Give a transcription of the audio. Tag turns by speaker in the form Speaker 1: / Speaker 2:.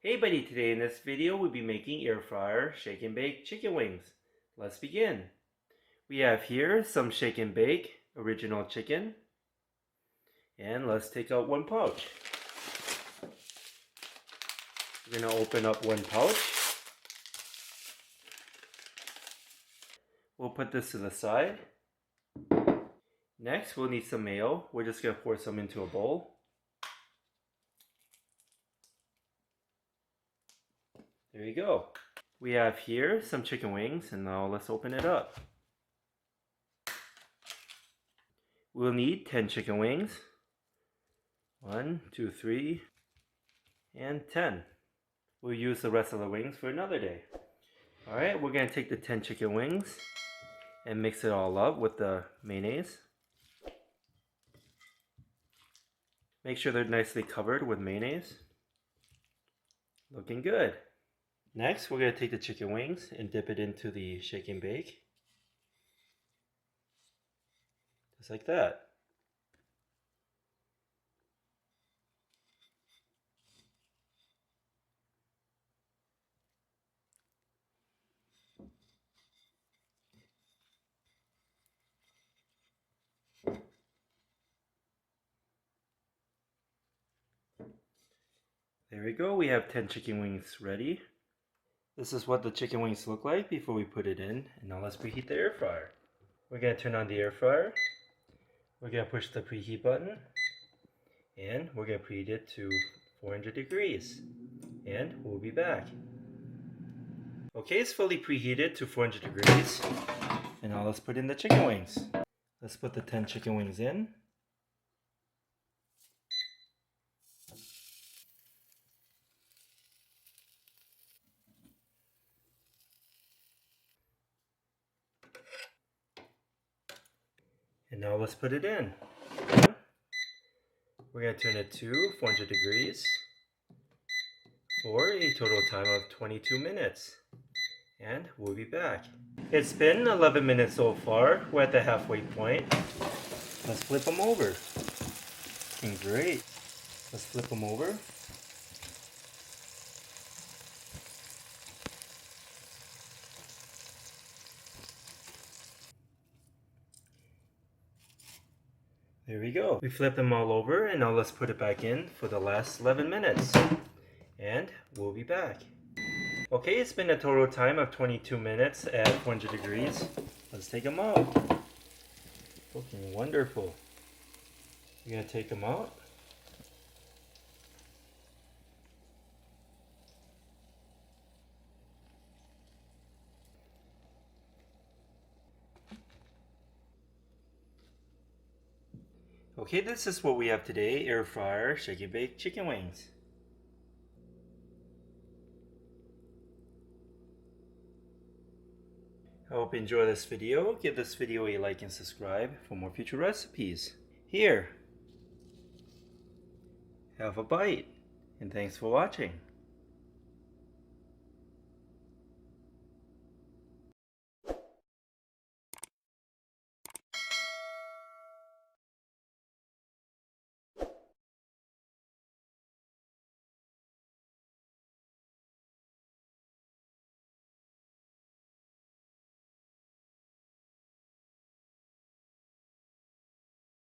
Speaker 1: Hey buddy, today in this video we'll be making air fryer shake and bake chicken wings. Let's begin. We have here some shake and bake original chicken. And let's take out one pouch. We're going to open up one pouch. We'll put this to the side. Next we'll need some mayo. We're just going to pour some into a bowl. There you go. We have here some chicken wings, and now let's open it up. We'll need 10 chicken wings. 1, 2, 3, and 10. We'll use the rest of the wings for another day. Alright, we're going to take the 10 chicken wings and mix it all up with the mayonnaise. Make sure they're nicely covered with mayonnaise. Looking good. Next, we're going to take the chicken wings and dip it into the shake and bake. Just like that. There we go, we have 10 chicken wings ready. This is what the chicken wings look like before we put it in. And now let's preheat the air fryer. We're going to turn on the air fryer. We're going to push the preheat button. And we're going to preheat it to 400 degrees. And we'll be back. Okay, it's fully preheated to 400 degrees. And now let's put in the chicken wings. Let's put the 10 chicken wings in. And now let's put it in. We're going to turn it to 400 degrees for a total time of 22 minutes. And we'll be back. It's been 11 minutes so far. We're at the halfway point. Let's flip them over. Looking great. Let's flip them over. There we go. We flipped them all over, and now let's put it back in for the last 11 minutes. And we'll be back. Okay, it's been a total time of 22 minutes at 400 degrees. Let's take them out. Looking wonderful. We're going to take them out. Okay, this is what we have today, air fryer, shake and bake chicken wings. I hope you enjoy this video. Give this video a like and subscribe for more future recipes. Here, have a bite, and thanks for watching.